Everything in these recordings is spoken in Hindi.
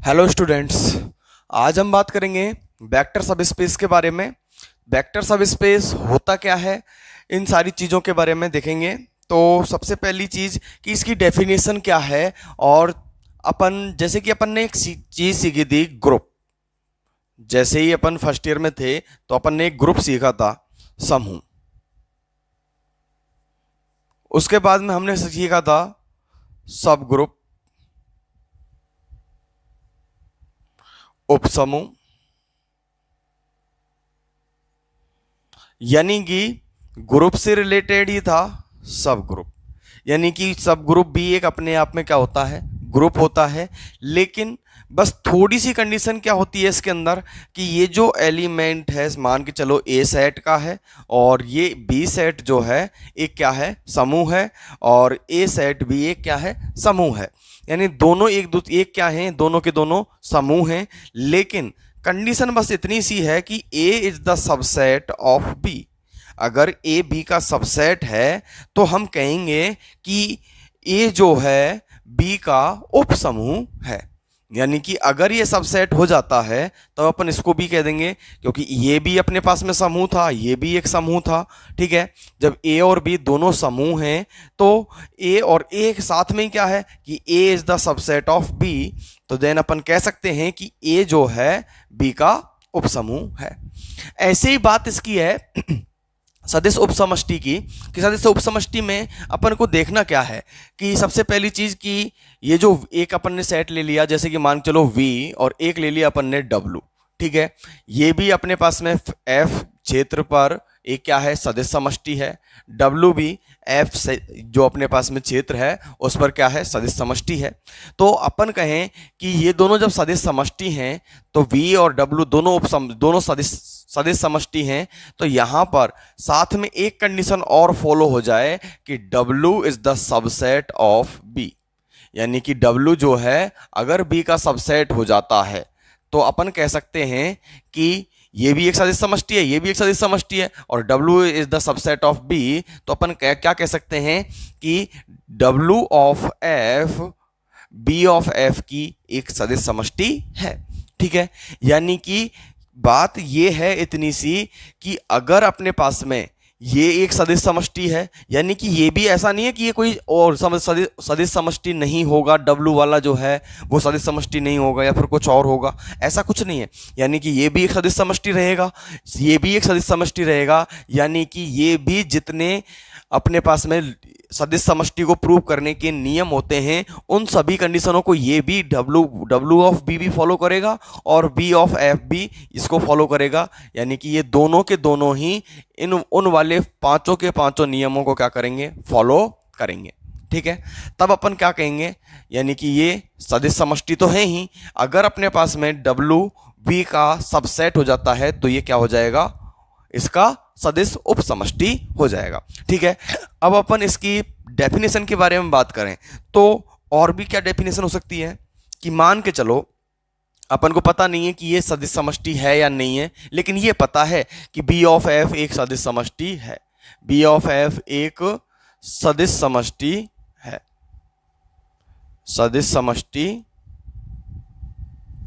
Hello students. आज हम बात करेंगे वेक्टर सबस्पेस के बारे में। वेक्टर सबस्पेस होता क्या है, इन सारी चीज़ों के बारे में देखेंगे। तो सबसे पहली चीज़ कि इसकी डेफिनेशन क्या है, और अपन जैसे कि अपन ने एक चीज़ सीखी थी, ग्रुप। जैसे ही अपन फर्स्ट ईयर में थे तो अपन ने एक ग्रुप सीखा था, समूह। उसके बाद में हमने सीखा था सब ग्रुप, उपसमूह, यानी कि ग्रुप से रिलेटेड ही था सब ग्रुप। यानी कि सब ग्रुप भी एक अपने आप में क्या होता है, ग्रुप होता है। लेकिन बस थोड़ी सी कंडीशन क्या होती है इसके अंदर कि ये जो एलिमेंट है, मान के चलो ए सेट का है और ये बी सेट जो है एक क्या है, समूह है, और ए सेट भी एक क्या है, समूह है। यानी दोनों एक क्या है, दोनों के दोनों समूह हैं। लेकिन कंडीशन बस इतनी सी है कि A is the subset of B. अगर ए बी का सबसेट है तो हम कहेंगे कि ए जो है बी का उपसमूह है। यानी कि अगर ये सबसेट हो जाता है तो अपन इसको भी कह देंगे, क्योंकि ये भी अपने पास में समूह था, ये भी एक समूह था। ठीक है, जब ए और बी दोनों समूह हैं तो ए और ए के साथ में क्या है कि A is the subset of B. तो देन अपन कह सकते हैं कि ए जो है बी का उपसमूह है। ऐसे ही बात इसकी है सदिश उपसमष्टि की, कि सदिश उपसमष्टि में अपन को देखना क्या है कि सबसे पहली चीज कि ये जो एक अपन ने सेट ले लिया, जैसे कि मान चलो V, और एक ले लिया अपन ने W। ठीक है, ये भी अपने पास में F क्षेत्र पर एक क्या है, सदिश समष्टि है। W भी F से जो अपने पास में क्षेत्र है उस पर क्या है, सदिश समष्टि है। तो अपन कहें कि ये दोनों जब सदिश समष्टि हैं तो V और W दोनों सदिश समष्टि हैं। तो यहां पर साथ में एक कंडीशन और फॉलो हो जाए कि W is the subset of B। यानी कि W जो है अगर B का सबसेट हो जाता है तो अपन कह सकते हैं कि ये भी एक सदिश समष्टि है, ये भी एक सदिश समष्टि है, और W is the subset of B। तो अपन क्या कह सकते हैं कि W of F B of F की एक सदिश समष्टि है। ठीक है, यानी कि बात ये है इतनी सी कि अगर अपने पास में ये एक सदिश समष्टि है, यानी कि ये भी ऐसा नहीं है कि ये कोई और सदिश समष्टि नहीं होगा, W वाला जो है वो सदिश समष्टि नहीं होगा या फिर कुछ और होगा, ऐसा कुछ नहीं है। यानी कि ये भी एक सदिश समष्टि रहेगा, ये भी एक सदिश समष्टि रहेगा। यानी कि ये भी जितने अपने पास में सदिश समष्टि को प्रूव करने के नियम होते हैं उन सभी कंडीशनों को ये भी W ऑफ B भी फॉलो करेगा और B ऑफ F भी इसको फॉलो करेगा। यानी कि ये दोनों के दोनों ही उन वाले पांचों के पांचों नियमों को क्या करेंगे, फॉलो करेंगे। ठीक है, तब अपन क्या कहेंगे, यानी कि ये सदिश समष्टि तो है ही, अगर अपने पास में W B का सबसेट हो जाता है तो ये क्या हो जाएगा, इसका सदिश उपसमष्टि हो जाएगा। ठीक है, अब अपन इसकी डेफिनेशन के बारे में बात करें तो और भी क्या डेफिनेशन हो सकती है कि मान के चलो अपन को पता नहीं है कि ये सदिश समष्टि है या नहीं है, लेकिन ये पता है कि B ऑफ F एक सदिश समष्टि है, B ऑफ F एक सदिश समष्टि है, सदिश समष्टि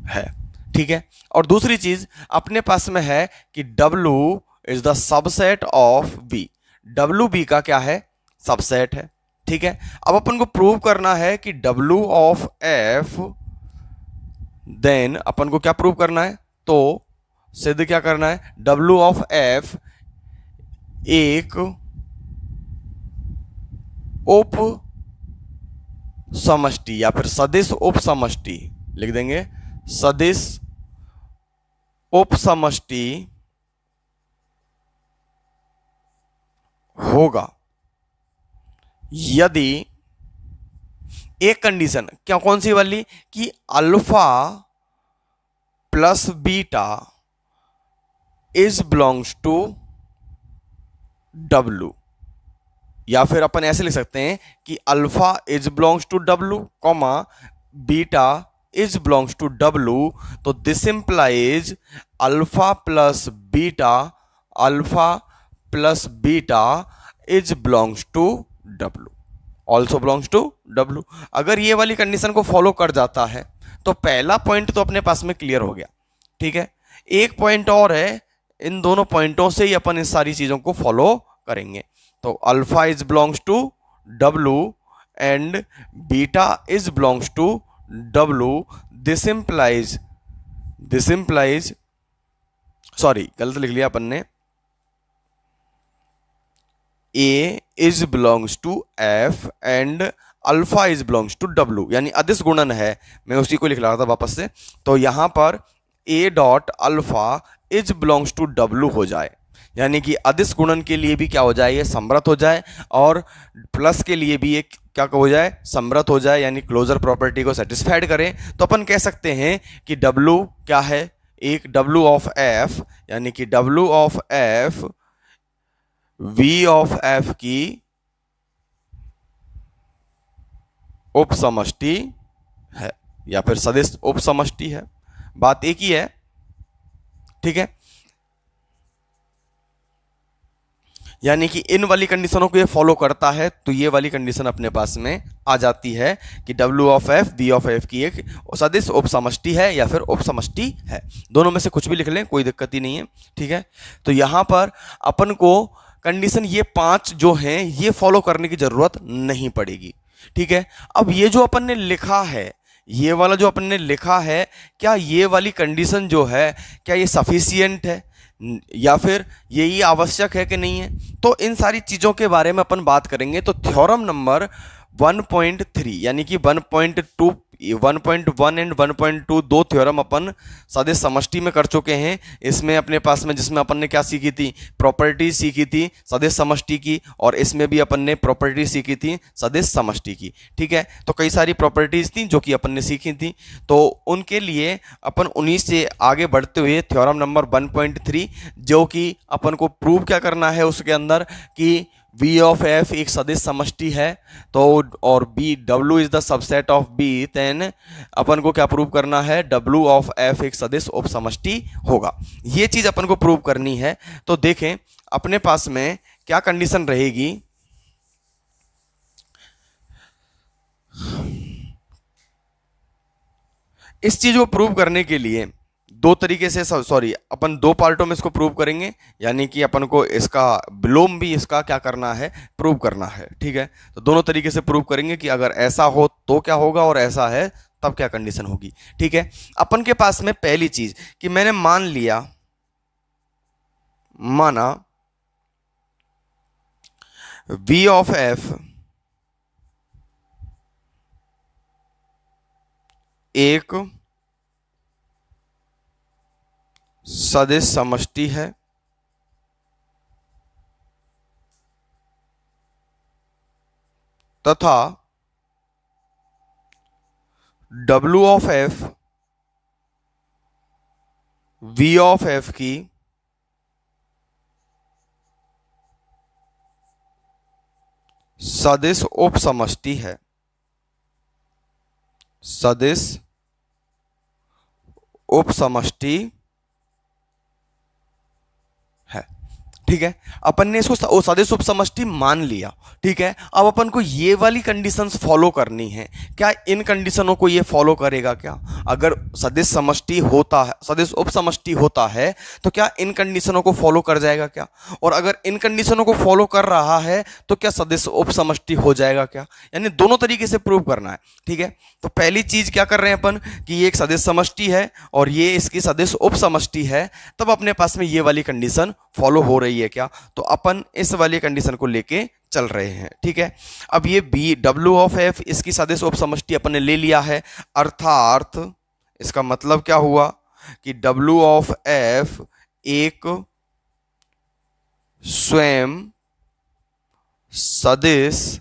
है। ठीक है, और दूसरी चीज अपने पास में है कि W is the subset of B। W B का क्या है, सबसेट है। ठीक है, अब अपन को प्रूव करना है कि W ऑफ F, देन अपन को क्या प्रूव करना है, तो सिद्ध क्या करना है, W ऑफ F एक उप समष्टि या फिर सदिश उप समष्टि, लिख देंगे सदिश उप समष्टि होगा यदि एक कंडीशन, क्या कौन सी वाली, कि alpha plus beta is belongs to W। या फिर अपन ऐसे लिख सकते हैं कि alpha is belongs to W comma beta is belongs to W। तो this implies alpha plus beta is belongs to W, also belongs to W। अगर ये वाली कंडीशन को फॉलो कर जाता है तो पहला पॉइंट तो अपने पास में क्लियर हो गया, ठीक है। एक पॉइंट और है, इन दोनों पॉइंटों से ही अपन इन सारी चीजों को फॉलो करेंगे। तो alpha is belongs to W and beta is belongs to W। This implies sorry गलत लिख लिया अपन ने, A is belongs to F and alpha is belongs to W, यानी अदिश गुणन है, मैं उसी को लिख रहा था वापस से। तो यहां पर A dot alpha is belongs to W हो जाए, यानी कि अदिश गुणन के लिए भी क्या हो जाए, ये समृत हो जाए, और प्लस के लिए भी एक क्या हो जाए, समृत हो जाए, यानी क्लोजर प्रॉपर्टी को सेटिस्फाइड करें। तो अपन कह सकते हैं कि W क्या है, एक W ऑफ F, यानी कि W of F V of F की उपसमष्टि है, या फिर सदिश उपसमष्टि है, बात एक ही है, ठीक है। यानी कि इन वाली कंडीशनों को ये फॉलो करता है, तो ये वाली कंडीशन अपने पास में आ जाती है कि W of F V of F की एक सदिश उपसमष्टि है या फिर उपसमष्टि है, दोनों में से कुछ भी लिख लें, कोई दिक्कत ही नहीं है, ठीक है। तो यहां पर अपन को कंडीशन ये 5 जो हैं ये फॉलो करने की जरूरत नहीं पड़ेगी, ठीक है। अब ये जो अपन ने लिखा है, ये वाला जो अपन ने लिखा है, क्या ये वाली कंडीशन जो है क्या ये सफिशियंट है या फिर यही आवश्यक है कि नहीं है, तो इन सारी चीजों के बारे में अपन बात करेंगे। तो थ्योरम नंबर 1.3 यानी कि 1.2 1.1 एंड 1.2 दो थ्योरम अपन सदिश समष्टि में कर चुके हैं। इसमें अपने पास में जिसमें अपन ने क्या सीखी थी, प्रॉपर्टी सीखी थी सदिश समष्टि की, और इसमें भी अपन ने प्रॉपर्टी सीखी थी सदिश समष्टि की, ठीक है। तो कई सारी प्रॉपर्टीज थी जो कि अपन ने सीखी थी, तो उनके लिए अपन 19 से आगे बढ़ते हुए थ्योरम नंबर 1.3 जो कि अपन को प्रूव क्या करना है उसके अंदर कि V ऑफ F एक सदिश समष्टि है, तो और B W is the subset of B, then अपन को क्या प्रूव करना है, W ऑफ F एक सदिश उपसमष्टि होगा। ये चीज अपन को प्रूव करनी है। तो देखें अपने पास में क्या कंडीशन रहेगी, इस चीज को प्रूव करने के लिए दो तरीके से, सॉरी अपन दो पार्टों में इसको प्रूव करेंगे, यानी कि अपन को इसका विलोम भी इसका क्या करना है, प्रूव करना है, ठीक है। तो दोनों तरीके से प्रूव करेंगे कि अगर ऐसा हो तो क्या होगा और ऐसा है तब क्या कंडीशन होगी, ठीक है। अपन के पास में पहली चीज कि मैंने माना V ऑफ F एक सदिश समष्टि है तथा W of F V of F की सदिश उपसमष्टि है, सदिश उपसमष्टि है, ठीक है। अपन ने इसको सदिश उपसमष्टि मान लिया, ठीक है। अब अपन को ये वाली कंडीशंस फॉलो करनी है, क्या इन कंडीशनों को ये फॉलो करेगा क्या, अगर सदिश समष्टि होता है, सदिश उपसमष्टि होता है तो क्या इन कंडीशनों को फॉलो कर जाएगा क्या, और अगर इन कंडीशनों को फॉलो कर रहा है तो क्या सदिश उपसमष्टि हो जाएगा क्या, यानी दोनों तरीके से प्रूव करना है, ठीक है। तो पहली चीज क्या कर रहे हैं अपन कि ये एक सदिश समष्टि है और ये इसकी सदिश उपसमष्टि है, तब अपने पास में ये वाली कंडीशन फॉलो हो रही है क्या, तो अपन इस वाली कंडीशन को लेके चल रहे हैं, ठीक है। अब ये B W ऑफ F इसकी सदिश उपसमष्टि अपन ने ले लिया है, अर्थात इसका मतलब क्या हुआ कि W ऑफ F एक स्वयं सदिश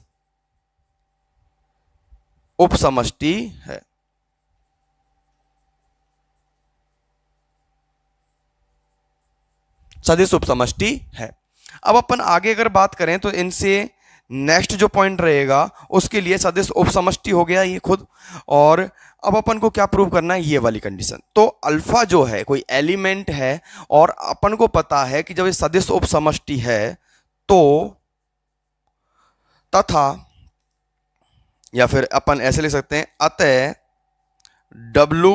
उपसमष्टि है, सदिश उपसमष्टि है। अब अपन आगे अगर बात करें तो इनसे नेक्स्ट जो पॉइंट रहेगा उसके लिए सदिश उपसमष्टि हो गया ये खुद, और अब अपन को क्या प्रूव करना है, ये वाली कंडीशन। तो अल्फा जो है कोई एलिमेंट है और अपन को पता है कि जब ये सदिश उपसमष्टि है तो तथा, या फिर अपन ऐसे लिख सकते हैं अतः W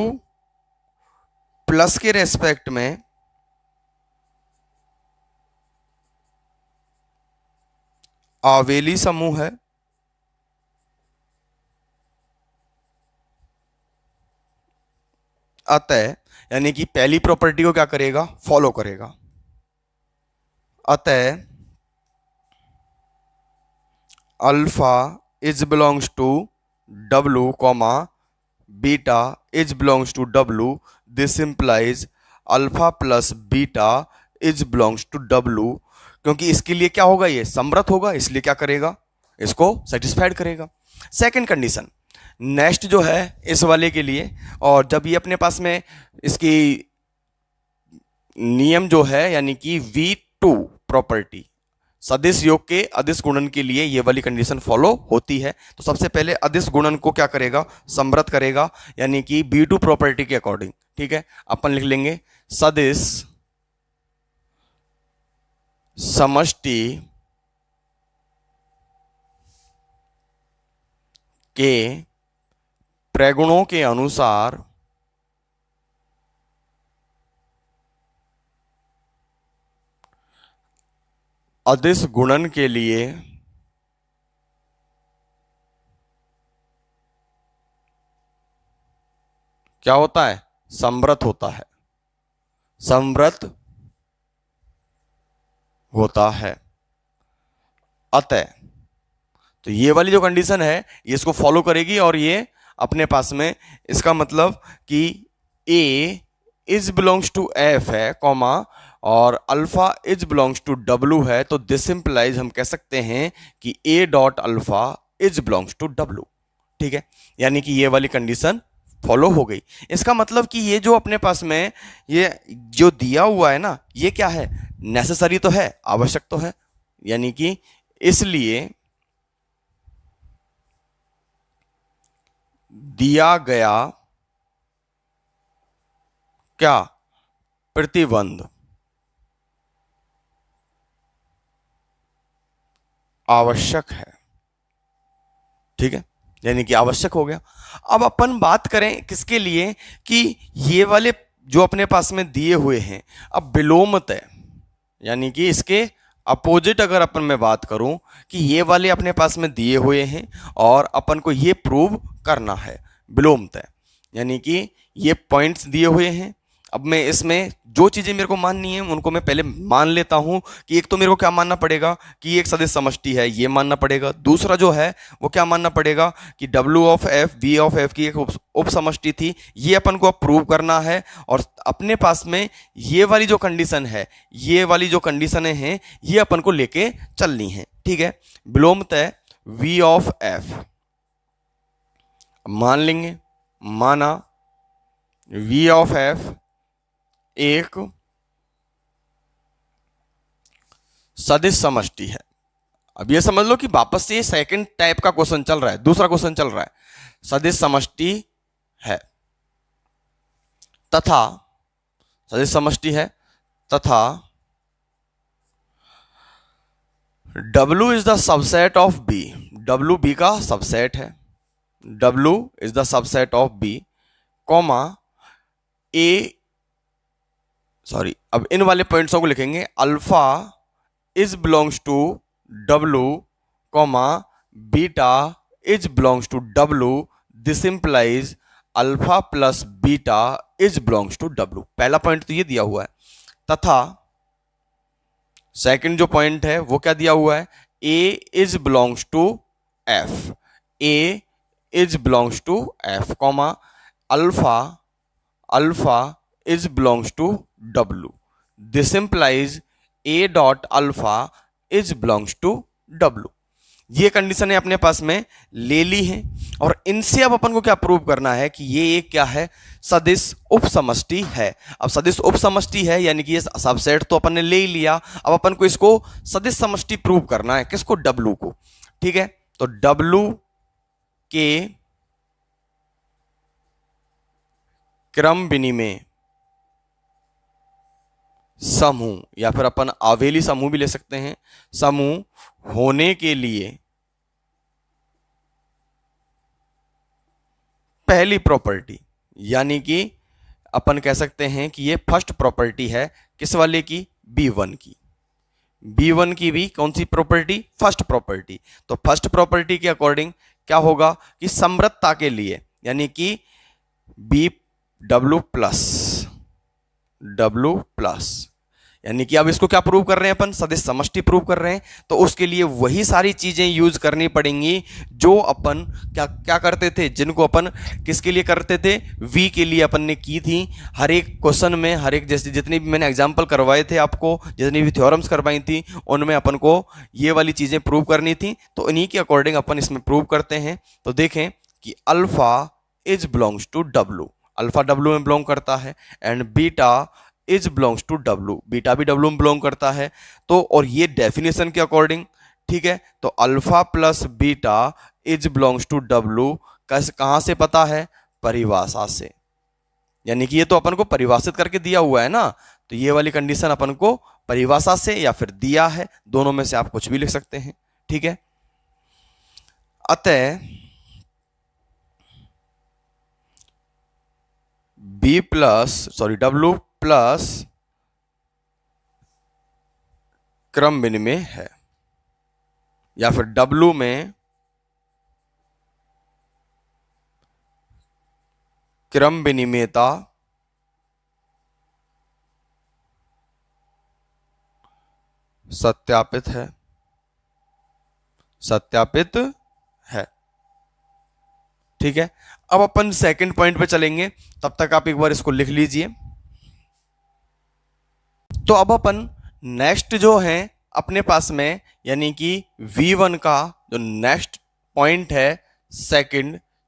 प्लस के रेस्पेक्ट में आवेली समूह है, अतः यानी कि पहली प्रॉपर्टी को क्या करेगा, फॉलो करेगा। अतः alpha is belongs to W comma beta is belongs to W, this implies alpha plus beta is belongs to W, क्योंकि इसके लिए क्या होगा, ये समृत होगा, इसलिए क्या करेगा, इसको सेटिस्फाइड करेगा। सेकंड कंडीशन नेक्स्ट जो है इस वाले के लिए, और जब ये अपने पास में इसकी नियम जो है यानी कि V2 प्रॉपर्टी सदिश योग के अदिश गुणन के लिए ये वाली कंडीशन फॉलो होती है। तो सबसे पहले अदिश गुणन को क्या करेगा, समृत करेगा, यानी कि B2 प्रॉपर्टी के अकॉर्डिंग। ठीक है, अपन लिख लेंगे सदिश समष्टि के प्रगुणों के अनुसार अदिश गुणन के लिए क्या होता है, समृत होता है, समृत होता है। अतः तो ये वाली जो कंडीशन है ये इसको फॉलो करेगी, और ये अपने पास में इसका मतलब कि A is belongs to F है कॉमा और alpha is belongs to W है, तो दिस इंप्लाइज हम कह सकते हैं कि A dot alpha is belongs to W। ठीक है, यानी कि ये वाली कंडीशन फॉलो हो गई। इसका मतलब कि ये जो अपने पास में ये जो दिया हुआ है ना, ये क्या है, नेसेसरी तो है, आवश्यक तो है, यानी कि इसलिए दिया गया क्या, प्रतिबंध आवश्यक है। ठीक है, यानी कि आवश्यक हो गया। अब अपन बात करें किसके लिए, कि ये वाले जो अपने पास में दिए हुए हैं, अब विलोमतः यानी कि इसके अपोजिट अगर अपन मैं बात करूं कि ये वाले अपने पास में दिए हुए हैं और अपन को ये प्रूव करना है विलोमतः, यानी कि ये पॉइंट्स दिए हुए हैं। अब मैं इसमें जो चीजें मेरे को माननी है उनको मैं पहले मान लेता हूं कि एक तो मेरे को क्या मानना पड़ेगा कि ये एक सदिश समष्टि है, ये मानना पड़ेगा। दूसरा जो है वो क्या मानना पड़ेगा कि W of F V of F की एक उप समष्टि थी, ये अपन को अब प्रूव करना है। और अपने पास में ये वाली जो कंडीशन है, ये वाली जो कंडीशनें हैं ये अपन को लेके चलनी है। ठीक है, विलोमतः V ऑफ F मान लेंगे, माना V ऑफ F एक सदिश समष्टि है। अब ये समझ लो कि वापस से सेकंड टाइप का क्वेश्चन चल रहा है, दूसरा क्वेश्चन चल रहा है। सदिश समष्टि है तथा सदिश समष्टि है तथा W is the subset of B, W B का सबसेट है, W is the subset of B comma अब इन वाले पॉइंट्सों को लिखेंगे, alpha is belongs to W comma beta is belongs to W, this implies alpha plus beta is belongs to W। पहला पॉइंट तो ये दिया हुआ है, तथा सेकंड जो पॉइंट है वो क्या दिया हुआ है, A is belongs to F, A is belongs to F comma alpha is belongs to W, this implies A dot alpha is belongs to W। ये कंडीशन अपने पास में ले ली है, और इनसे अब अपन को क्या प्रूव करना है कि ये एक क्या है, सदिश उप समष्टि है। अब सदिश उप समष्टि है यानी कि ये सबसेट तो अपन ने ले ही लिया, अब अपन को इसको सदिश समष्टि प्रूव करना है, किसको, W को। ठीक है, तो W के क्रम विनिमय समूह, या फिर अपन आवेली समूह भी ले सकते हैं, समूह होने के लिए पहली प्रॉपर्टी यानी कि अपन कह सकते हैं कि ये फर्स्ट प्रॉपर्टी है किस वाले की, B1 की। B1 की भी कौन सी प्रॉपर्टी, फर्स्ट प्रॉपर्टी। तो फर्स्ट प्रॉपर्टी के अकॉर्डिंग क्या होगा कि समृद्धता के लिए, यानी कि W प्लस, यानी कि अब इसको क्या प्रूव कर रहे हैं अपन, सदिश समष्टि प्रूव कर रहे हैं। तो उसके लिए वही सारी चीजें यूज करनी पड़ेंगी जो अपन क्या क्या करते थे, जिनको अपन किसके लिए करते थे, V के लिए अपन ने की थी। हर एक क्वेश्चन में, हर एक जैसे जितनी भी मैंने एग्जांपल करवाए थे आपको, जितनी भी थ्योरम्स करवाई थी, उनमें अपन को ये वाली चीजें प्रूव करनी थी। तो इन्हीं के अकॉर्डिंग अपन इसमें प्रूव करते हैं। तो देखें कि alpha is belongs to W, alpha W में बिलोंग करता है, and beta is belongs to W, beta भी W में बिलोंग करता है। तो और ये डेफिनेशन के अकॉर्डिंग, ठीक है, तो alpha plus beta is belongs to W कहां से पता है, परिभाषा से। यानी कि ये तो अपन को परिभाषित करके दिया हुआ है ना, तो ये वाली कंडीशन अपन को परिभाषा से या फिर दिया है, दोनों में से आप कुछ भी लिख सकते हैं, ठीक है। अतः W प्लस क्रम विनिमय है, या फिर W में क्रम विनिमयता सत्यापित है, सत्यापित है, ठीक है। अब अपन सेकंड पॉइंट पे चलेंगे, तब तक आप एक बार इसको लिख लीजिए। तो अब अपन नेक्स्ट जो है अपने पास में, यानी कि V1 का जो नेक्स्ट पॉइंट है,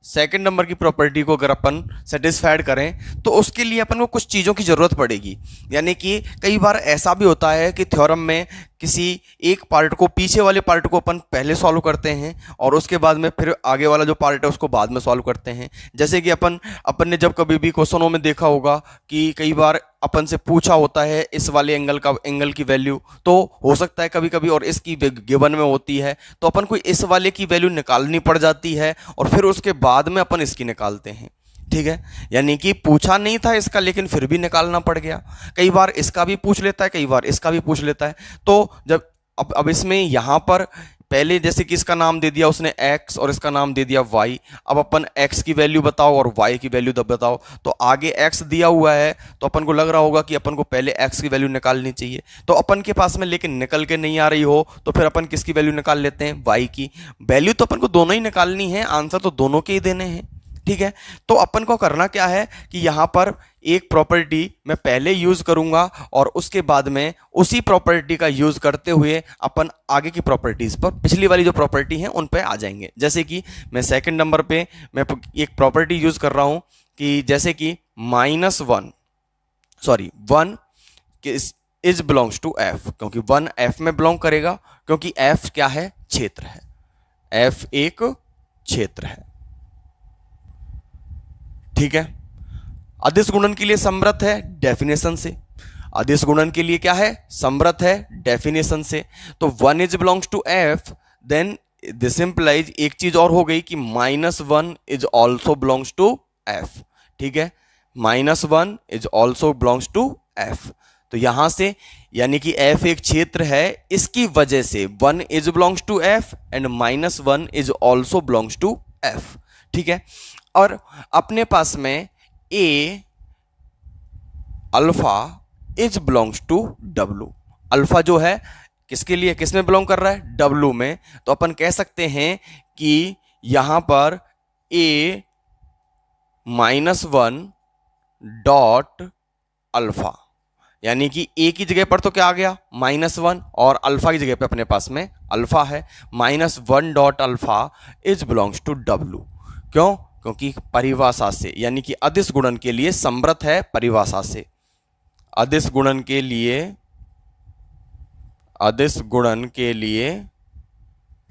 सेकंड नंबर की प्रॉपर्टी को अगर अपन सेटिस्फाइड करें तो उसके लिए अपन को कुछ चीज़ों की ज़रूरत पड़ेगी। यानी कि कई बार ऐसा भी होता है कि थ्योरम में किसी एक पार्ट को, पीछे वाले पार्ट को अपन पहले सॉल्व करते हैं और उसके बाद में फिर आगे वाला जो पार्ट है उसको बाद में सॉल्व करते हैं। जैसे कि अपन ने जब कभी भी क्वेश्चनों में देखा होगा कि कई बार अपन से पूछा होता है इस वाले एंगल की वैल्यू, तो हो सकता है कभी कभी और इसकी गिवन में होती है, तो अपन को इस वाले की वैल्यू निकालनी पड़ जाती है और फिर उसके बाद में अपन इसकी निकालते हैं, ठीक है। यानी कि पूछा नहीं था इसका, लेकिन फिर भी निकालना पड़ गया। कई बार इसका भी पूछ लेता है, कई बार इसका भी पूछ लेता है। तो जब अब इसमें यहां पर पहले जैसे कि इसका नाम दे दिया उसने x और इसका नाम दे दिया y, अब अपन x की वैल्यू बताओ और y की वैल्यू बताओ। तो आगे x दिया हुआ है तो अपन को लग रहा होगा कि अपन को पहले x की वैल्यू निकालनी चाहिए, तो अपन के पास में लेकिन निकल के नहीं आ रही हो तो फिर अपन किसकी वैल्यू निकाल लेते हैं, y की वैल्यू। तो अपन को दोनों ही निकालनी है, आंसर तो दोनों के ही देने हैं, ठीक है। तो अपन को करना क्या है कि यहां पर एक प्रॉपर्टी मैं पहले यूज करूंगा और उसके बाद में उसी प्रॉपर्टी का यूज करते हुए अपन आगे की प्रॉपर्टीज पर, पिछली वाली जो प्रॉपर्टी है उन पे आ जाएंगे। जैसे कि मैं सेकंड नंबर पे मैं एक प्रॉपर्टी यूज कर रहा हूं कि जैसे कि one is belongs to f, क्योंकि 1 f में बिलोंग करेगा, क्योंकि f क्या है, क्षेत्र है, f एक क्षेत्र है, ठीक है। अदिश गुणन के लिए समृद्ध है डेफिनेशन से, अदिश गुणन के लिए क्या है, समृद्ध है डेफिनेशन से। तो 1 is belongs to f, then this implies एक चीज और हो गई कि -1 is also belongs to f, ठीक है। -1 is also belongs to f, तो यहां से यानी कि f एक क्षेत्र है, इसकी वजह से 1 is belongs to f and -1 is also belongs to f, ठीक है। और अपने पास में a alpha is belongs to W, alpha जो है किसके लिए, किस में बिलोंग कर रहा है, W में। तो अपन कह सकते हैं कि यहां पर a -1 डॉट अल्फा, यानी कि a की जगह पर तो क्या आ गया, -1, और अल्फा की जगह पे अपने पास में अल्फा है, -1 dot alpha is belongs to W। क्यों, क्योंकि परिभाषा से, यानी कि अदिश गुणन के लिए समृद्ध है परिभाषा से, अदिश गुणन के लिए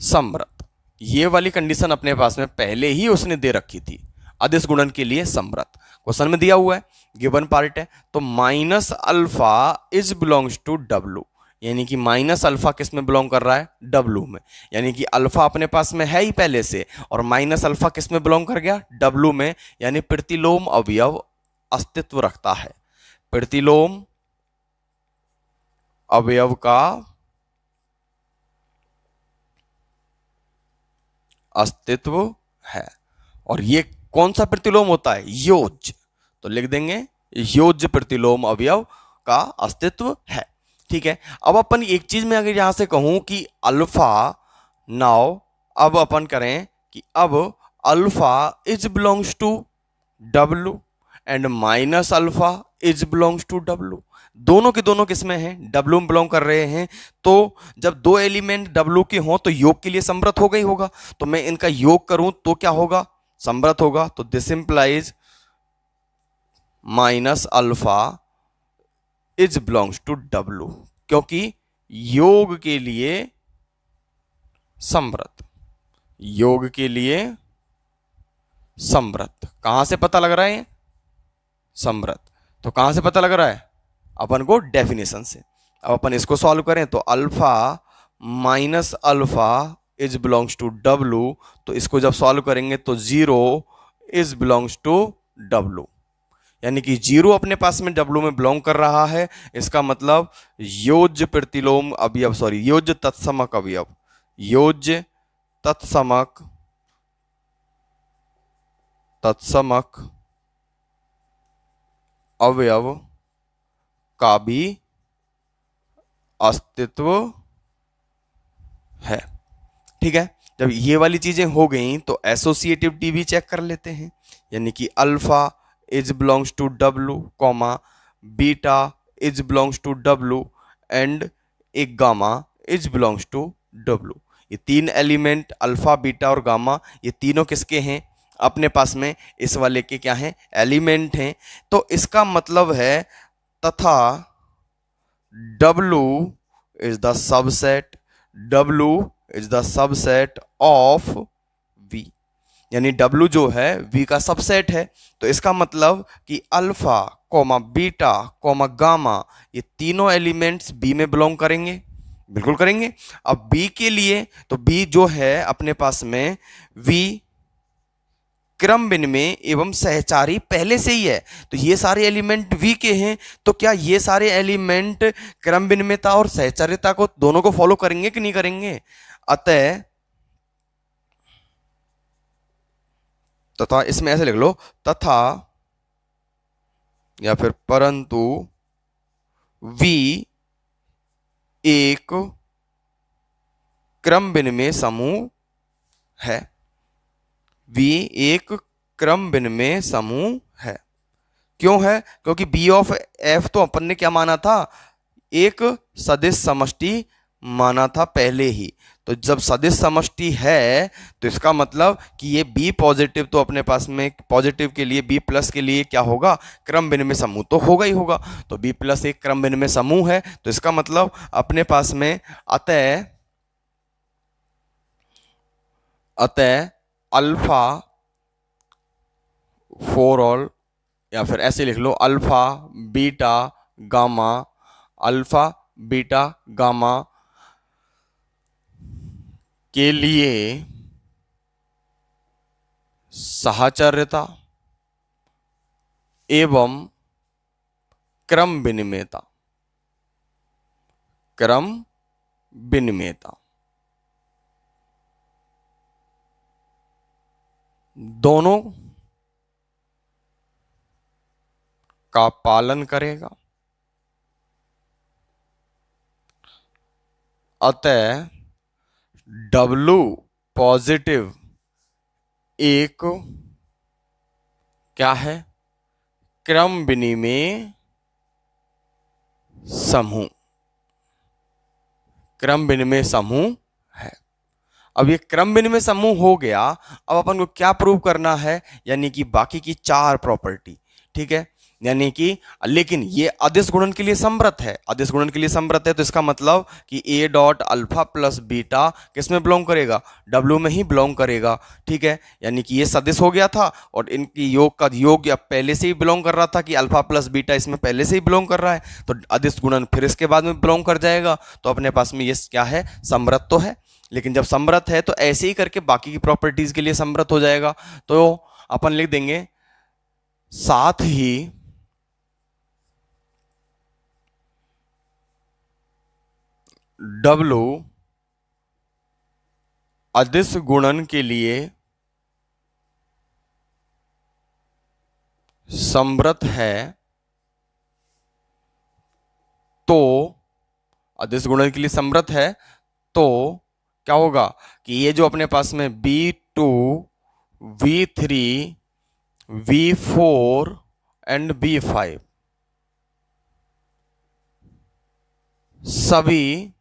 समृद्ध, ये वाली कंडीशन अपने पास में पहले ही उसने दे रखी थी, अदिश गुणन के लिए समृद्ध क्वेश्चन में दिया हुआ है, गिवन पार्ट है। तो -alpha is belongs to W, यानी कि माइनस अल्फा किस में बिलोंग कर रहा है, डब्लू में। यानी कि अल्फा अपने पास में है ही पहले से, और माइनस अल्फा किस में बिलोंग कर गया, डब्लू में। यानी प्रतिलोम अवयव अस्तित्व रखता है, प्रतिलोम अवयव का अस्तित्व है। और ये कौन सा प्रतिलोम होता है, योज्य। तो लिख देंगे योज्य प्रतिलोम अवयव का अस्तित्व है। ठीक है, अब अपन एक चीज में अगर यहां से कहूं कि अल्फा, नाउ अब अपन करें कि अब alpha is belongs to W and minus alpha is belongs to W. दोनों के दोनों किसमें हैं, डब्लू में बिलोंग कर रहे हैं। तो जब दो एलिमेंट डब्लू के हों तो योग के लिए समृत होगा ही होगा। तो मैं इनका योग करूं तो क्या होगा, समृत होगा। तो this implies minus alpha is belongs to W, क्योंकि योग के लिए समृत, योग के लिए समृत कहां से पता लग रहा है, समृत। तो कहां से पता लग रहा है, अपन को डेफिनेशन से। अब अपन इसको सॉल्व करें तो alpha minus alpha is belongs to W, तो इसको जब सॉल्व करेंगे तो zero is belongs to W, यानी कि जीरो अपने पास में डब्लू में बिलोंग कर रहा है। इसका मतलब योज्य प्रतिलोम अवयव, सॉरी योज्य तत्समक अवयव, योज्य तत्समक अवयव का भी अस्तित्व है। ठीक है, जब ये वाली चीजें हो गई तो एसोसिएटिविटी भी चेक कर लेते हैं। यानी कि alpha is belongs to W comma beta is belongs to W and एक gamma is belongs to W. ये तीन एलिमेंट अल्फा बीटा और गामा, ये तीनों किसके हैं, अपने पास में इस वाले के क्या हैं, एलिमेंट हैं। तो इसका मतलब है तथा W is the subset, W is the subset of V, यानी W जो है V का सबसेट है। तो इसका मतलब कि alpha comma beta comma gamma ये तीनों एलिमेंट्स B में बिलोंग करेंगे, बिल्कुल करेंगे। अब B के लिए तो B जो है अपने पास में V क्रम विनिमय एवं सहचारी पहले से ही है, तो ये सारे एलिमेंट V के हैं। तो क्या ये सारे एलिमेंट क्रम विनिमयता और सहचारिता को दोनों को फॉलो करेंगे कि नहीं करेंगे। अतः तथा इसमें ऐसे लिख लो, तथा या फिर परंतु V एक क्रम विनिमय समूह है, V एक क्रम विनिमय समूह है। क्यों है, क्योंकि B ऑफ F तो अपन ने क्या माना था, एक सदिश समष्टि माना था पहले ही। तो जब सदिश समष्टि है तो इसका मतलब कि ये B पॉजिटिव तो अपने पास में पॉजिटिव के लिए B प्लस के लिए क्या होगा, क्रम विनिमय समूह तो होगा ही होगा। तो B प्लस एक क्रम विनिमय समूह है, तो इसका मतलब अपने पास में अतः अल्फा फॉर ऑल, या फिर ऐसे लिख लो alpha beta gamma, alpha beta gamma के लिए साहचर्यता एवं क्रम विनिमयता, क्रम विनिमयता दोनों का पालन करेगा। अतः W पॉजिटिव एक क्या है, क्रम विनिमय समूह, क्रम विनिमय समूह है। अब ये क्रम विनिमय समूह हो गया, अब अपन को क्या प्रूव करना है, यानी कि बाकी की चार प्रॉपर्टी। ठीक है, यानी कि, लेकिन ये अदिश गुणन के लिए समृत है, अदिश गुणन के लिए समृत है, तो इसका मतलब कि a dot alpha plus beta किस में बिलोंग करेगा, W में ही बिलोंग करेगा। ठीक है, यानी कि ये सदिश हो गया था और इनकी योग का योग पहले से ही बिलोंग कर रहा था कि अल्फा प्लस बीटा इसमें पहले से ही बिलोंग कर रहा है, तो अदिश गुणन फिर इसके बाद में बिलोंग कर जाएगा, तो अपने पास में ये क्या है, समृत तो है। लेकिन जब समृत है तो ऐसे ही करके बाकी की प्रॉपर्टीज के लिए समृत हो जाएगा। तो अपन लिख देंगे साथ ही W अदिश गुणन के लिए समृत है, तो अदिश गुणन के लिए समृत है तो क्या होगा कि ये जो अपने पास में B2 V3 V4 and B5 सभी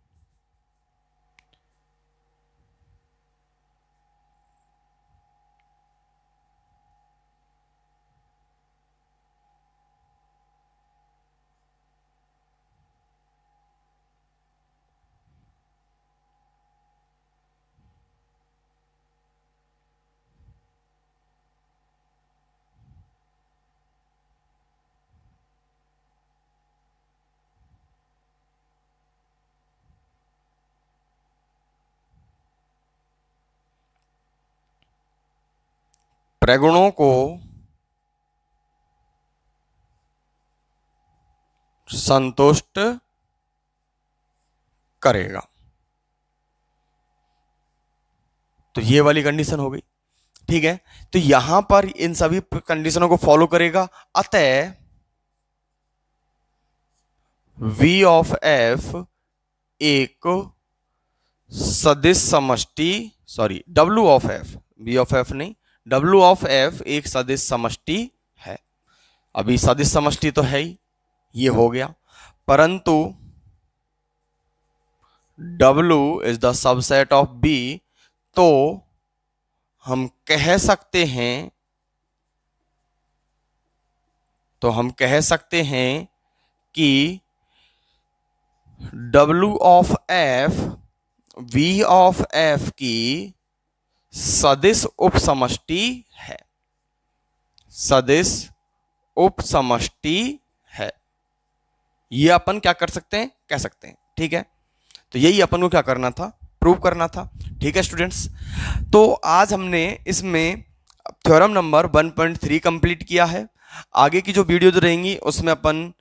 प्रगुणों को संतुष्ट करेगा। तो ये वाली कंडीशन हो गई। ठीक है, तो यहां पर इन सभी कंडीशनों को फॉलो करेगा, अतः V ऑफ F एक सदिश समष्टि, sorry W of F, V of F नहीं, W ऑफ F एक सदिश समष्टि है। अभी सदिश समष्टि तो है ही, ये हो गया, परंतु W is the subset of B, तो हम कह सकते हैं, कि W of F V of F की सदिश उपसमष्टि है, सदिश उपसमष्टि है। ये अपन क्या कर सकते हैं, कह सकते हैं। ठीक है, तो यही अपन को क्या करना था, प्रूव करना था। ठीक है स्टूडेंट्स, तो आज हमने इसमें थ्योरम नंबर 1.3 कंप्लीट किया है। आगे की जो वीडियो जो रहेंगी उसमें अपन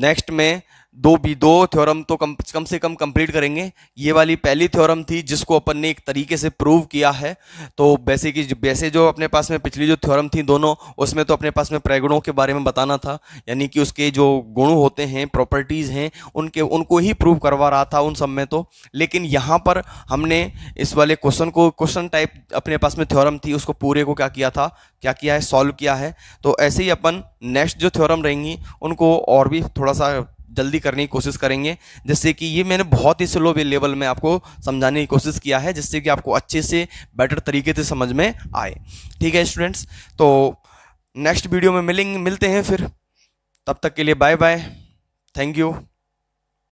नेक्स्ट में दो थ्योरम तो कम से कम कंप्लीट करेंगे। ये वाली पहली थ्योरम थी जिसको अपन ने एक तरीके से प्रूव किया है। तो वैसे जो अपने पास में पिछली जो थ्योरम थी दोनों, उसमें तो अपने पास में प्रगुणों के बारे में बताना था, यानी कि उसके जो गुण होते हैं, प्रॉपर्टीज हैं, उनको ही प्रूव करवा रहा था उन सब में तो। लेकिन यहाँ पर हमने इस वाले क्वेश्चन टाइप अपने पास में थ्योरम थी उसको पूरे को क्या किया है, सॉल्व किया है। तो ऐसे ही अपन नेक्स्ट जो थ्योरम रहेंगी उनको और भी थोड़ा सा जल्दी करने की कोशिश करेंगे, जिससे कि ये मैंने बहुत ही स्लो लेवल में आपको समझाने की कोशिश किया है, जिससे कि आपको अच्छे से बेटर तरीके से समझ में आए। ठीक है स्टूडेंट्स, तो नेक्स्ट वीडियो में मिलते हैं फिर, तब तक के लिए बाय बाय, थैंक यू।